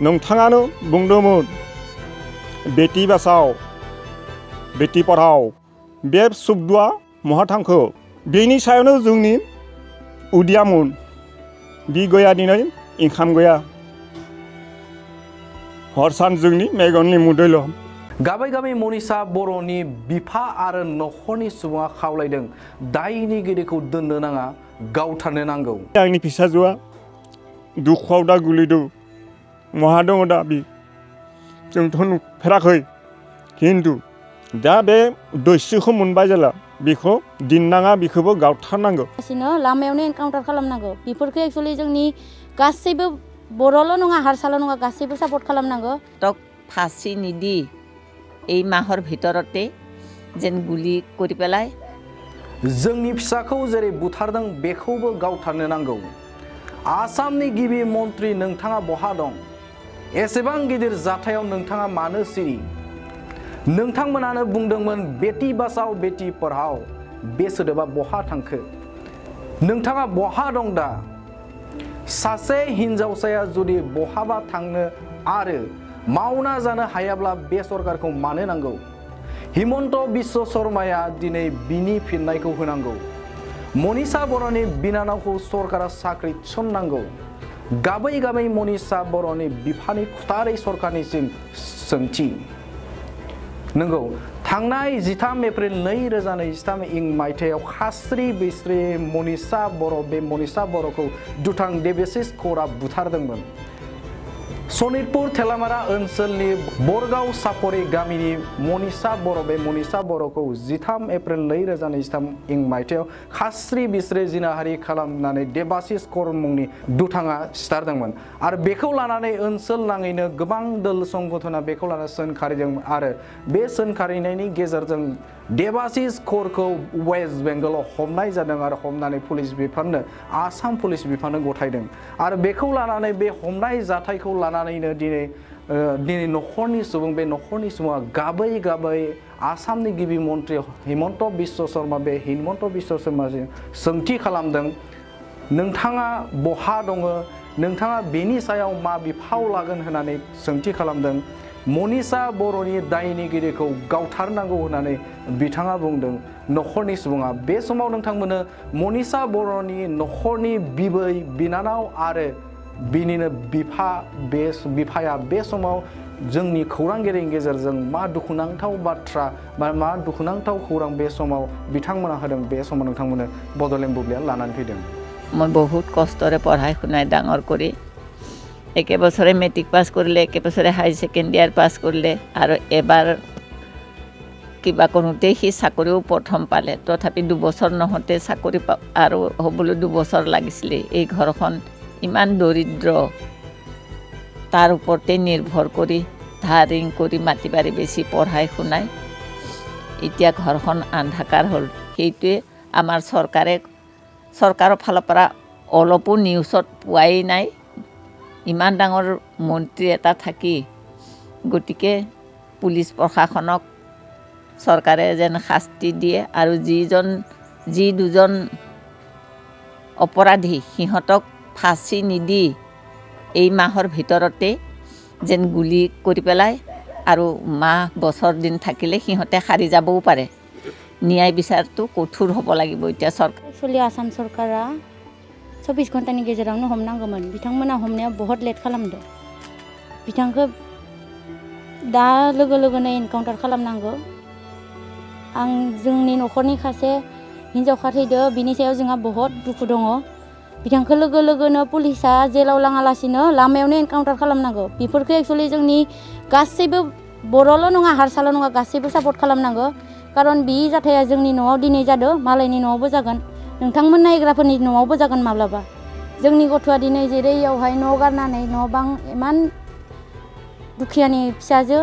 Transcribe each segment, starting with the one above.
नोंथाङानो बुंदोंमोन बेटि बासाव बेटि पढ़ाओ बे शब्दआ महा थांखो बेनि सायावनो जोंनि उदियामोन बि गया दिनै ओंखाम गया हर सान जोंनि मेगननि मुदैल' गाबै गाबै मनीषा बर'नि बिफा आरो नखरनि सुबुङा खावलायदों दायनिगिरिखौ दोननो नाङा गावथारनो नांगौ। आंनि फिसाजोआ दुखुआव दा गोलैदों महा दङ दा बि जोंथ' नुफेराखै खिन्थु दा बे दैस्रिखौ मोनबाय जेला बेखौ दिननाङा बेखौबो गावथारनांगौ। लामायावनो एनकाउन्टार खालामनांगौ बेफोरखौ एक्चुअलि जोंनि गासैबो बर'ल' नङा हारसाल' नङा गासैबो सापर्ट खालामनांगौ। तक फाঁচি निদি এই মাহৰ ভিতৰতে যেন গুলি কৰি পেলাই जोंनि फिसाखौ जेरै बुथारदों बेखौबो गावथारनो नांगौ। आसामनि गिबि मन्त्रि नोंथाङा बहा दं? एसेबां गिदिर जाथायाव नोंथाङा मानो सिरि? नोंथांमोनानो बुंदोंमोन बेटि बासाओ बेटि पढ़ाओ बे सोदोबा बहा थांखो? नोंथाङा बहा दं दा? सासे हिनजावसाया जुदि बहाबा थांनो आरो मावना जानो हायाब्ला बे सरकारखौ मानो नांगौ? हिमन्त बिश्व शर्माया दिनै बिनि फिननायखौ होनांगौ। मनीषा बर'नि बिनानावखौ सरकारा साख्रि थिसननांगौ। गाबै गाबै मनीषा बर'नि बिफानि खुथारै सरकारनिसिम सोंथि। नंगौ थांनाय 13 एप्रिल 2023 इं मायथाइयाव खास्रि बिस्रि मनीषा बर' बे मनीषा बर'खौ दुथां देबेसिस कर्टआ बुथारदोंमोन। सनितपुर थेलामारा ओनसोलनि बरगाव सापरि गामिनि मनीषा बर' बे मनीषा बर'खौ 13 एप्रिल 2023 इं मायथाइयाव खास्रि बिस्रि जिनाहारि खालामनानै देबासिस कर्ट मुंनि दुथाङा सिथारदोंमोन आरो बेखौ लानानै ओनसोल नाङैनो गोबां दोल संगठना बेखौ लानानै सोंखारिदों आरो बे सोंखारिनायनि गेजेरजों देबासिस कर्टखौ वेस्ट बेंगलाव हमनाय जादों आरो हमनानै पुलिस बिफाननो आसाम पुलिस बिफाननो गथायदों आरो बेखौ लानानै बे हमनाय जाथायखौ लानानैनो दिनै नखरनि सुबुं बे नखरनि सुबुङा गाबै गाबै आसामनि गिबि मन्त्रि हिमन्त बिश्व शर्मा बे हिमन्त बिश्व शर्माजों सोंथि खालामदों नोंथाङा बहा दङ नोंथाङा बेनि सायाव मा बिफाव लागोन होननानै सोंथि खालामदों। मनीषा बर'नि दायनिगिरिखौ गावथारनांगौ होननानै बिथाङा बुंदों नखरनि सुबुङा। बे समाव नोंथांमोननो मनीषा बर'नि नखरनि बिबै बिनानाव आरो बिनिनो बिफाया बे समाव जोंनि खौरांगिरिनि गेजेरजों मा दुखुनांथाव बाथ्रा मा दुखुनांथाव खौरां बे समाव बिथांमोना होदों बे समाव नोंथांमोननो बड'लेण्ड बुब्लिया लानानै फैदों। মই বহুত কষ্টৰে পঢ়াই শুনাই ডাঙৰ কৰি একে বছৰে মেট্ৰিক পাছ কৰিলে একে বছৰে হাই ছেকেণ্ডেৰী পাছ কৰিলে আৰু এবাৰ কিবা কৰোঁতেই সি চাকৰিও প্ৰথম পালে তথাপি 2 বছৰ নহওঁতে চাকৰি আৰু হ'বলৈ 2 বছৰ লাগিছিলে। এই ঘৰখন ইমান দৰিদ্ৰ তাৰ ওপৰতে নিৰ্ভৰ কৰি ধাৰ ঋণ কৰি মাটি বাৰী বেছি পঢ়াই শুনাই এতিয়া ঘৰখন আন্ধাকাৰ হ'ল। সেইটোৱে আমাৰ চৰকাৰৰ ফালৰ পৰা অলপো নিউজত পোৱাই নাই। ইমান ডাঙৰ মন্ত্ৰী এটা থাকি গতিকে পুলিচ প্ৰশাসনক চৰকাৰে যেন শাস্তি দিয়ে আৰু যি দুজন অপৰাধী সিহঁতক ফাঁচি নিদি এই মাহৰ ভিতৰতে যেন গুলি কৰি পেলাই আৰু মাহ বছৰ দিন থাকিলে সিহঁতে সাৰি যাবও পাৰে। ন্যায় বিচাৰটো কঠোৰ হ'ব লাগিব এতিয়া চৰকাৰ। एक्चुअली आसाम सरकारा 24 घन्टानि गेजेरावनो हमनांगौमोन बिथांमोना हमनायाव बहुत लेट खालामदों। बिथांखौ दा लोगो लोगोनो एनकाउन्टार खालामनांगौ। आं जोंनि नखरनि सासे हिनजावसा थैदो बिनि सायाव जोंहा बहुत दुखु दङ। बिथांखौ लोगो लोगोनो पुलिसा जेलाव लाङालासिनो लामायावनो एनकाउन्टार खालामनांगौ। बेफोरखौ एक्चुअली जोंनि गासैबो बर'ल' नङा हारसाल' नङा गासैबो सापर्ट खालामनांगौ। खारन बे जाथाया जोंनि न'आव दिनै जादों मालायनि न'आवबो जागोन नोंथांमोन नायग्राफोरनि न'आवबो जागोन माब्लाबा। जोंनि गथ'आ दिनै जेरै इयावहाय न' गारनानै न' बां इमान दुखियानि फिसाजो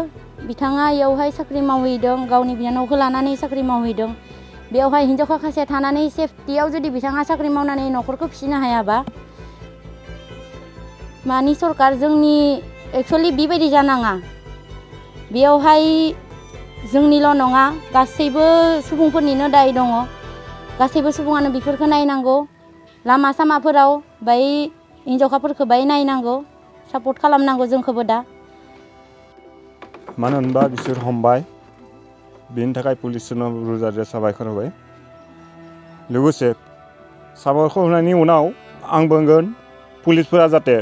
बिथाङा इयावहाय साख्रि मावहैदों गावनि बिनानावखौ लानानै साख्रि मावहैदों। बेयावहाय हिनजावखा खासे थानानै सेफटियाव जुदि बिथाङा साख्रि मावनानै न'खरखौ फिसिनो हायाबा मानि सरकार जोंनि एक्चुअली बेबायदि जानाङा। बेयावहाय जोंनिल' नङा गासैबो सुबुंफोरनिनो दाय दङ। गासैबो सुबुङानो बेफोरखौ नायनांगौ। लामा सामाफोराव बाय हिनजावखाफोरखौ बाय नायनांगौ सापर्ट खालामनांगौ जोंखौबो दा मानो होनबा बिसोर हमबाय बेनि थाखाय पुलिसनो रोजा रोजा साबायखर होबाय लोगोसे साबायखर होनायनि उनाव आं बुंगोन पुलिसफोरा जाहाथे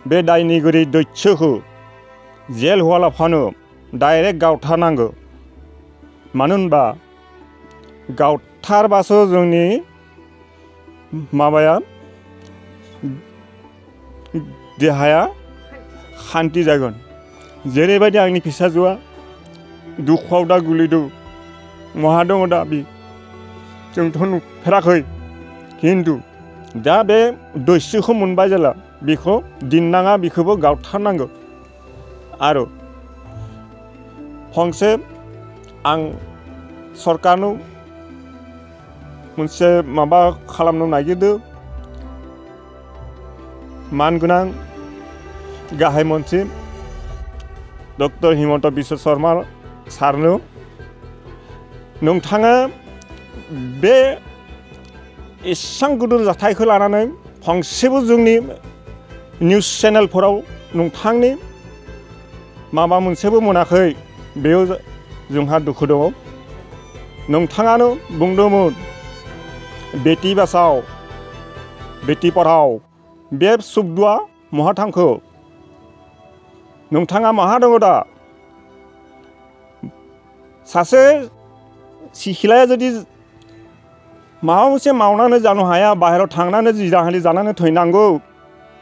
बे दायनिगिरि दैत्यखौ जेल होआलाफानो डाइरेक्ट गावथारनांगौ मानो होनबा गावथारबासो जोंनि माबाया देहाया शान्ति जागोन जेरैबायदि आंनि फिसाजोआ दुखुआव दा गोलैदों महा दङ दा बि जोंथ' नुफेराखै खिन्थु दा बे दैस्युखौ मोनबाय जेला बेखौ दोननाङा बेखौबो गावथारनांगौ आरो फंसे आं सरकारनो मोनसे माबा खालामनो नागिरदों मानगोनां गाहाय मन्थ्रि डक्टर हिमन्त बिश्व शर्मा सारनो नोंथाङा बे एसेबां गिदिर जाथायखौ लानानै फंसेबो जोंनि निउस चेनेलफोराव नोंथांनि माबा मोनसेबो मोनाखै बेयाव जोंहा दुखु दङ नोंथाङानो बुंदोंमोन बेटि बाचाव बेटि पढ़ाव बे शब्दआ महा थांखो नोंथाङा माहा दङ दा सासे सिख्लाया जुदि माबा मोनसे मावनानै जानो हाया बाहेरायाव थांनानै जिराहालि जानानै थैनांगौ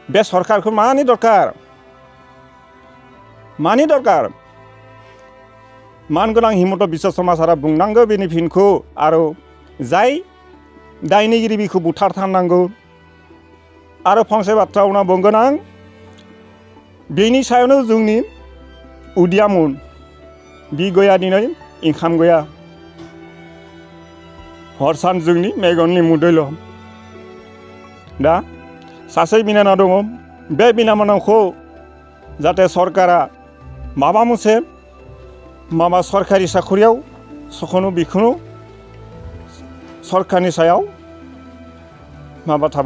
बे सरकारखौ मानि दरकार मानगोनां हिमन्त बिश्व शर्मा सारा बुंनांगौ बेनि फिनखौ आरो जाय दायनिगिरि बेखौ बुथारथारनांगौ आरो फंसे बाथ्रा उनाव बुंगोन आं बेनि सायावनो जोंनि उदियामोन बि गैया दिनै इंखाम गैया हर सान जोंनि मेगननि मुदैल' दा सासे बिनानाव दङ बे बिनानावखौ जाहाथे सरकारा माबा मोनसे माबा सरकारि साखरियाव सखनो बेखौनो सरकारनि सायाव माबा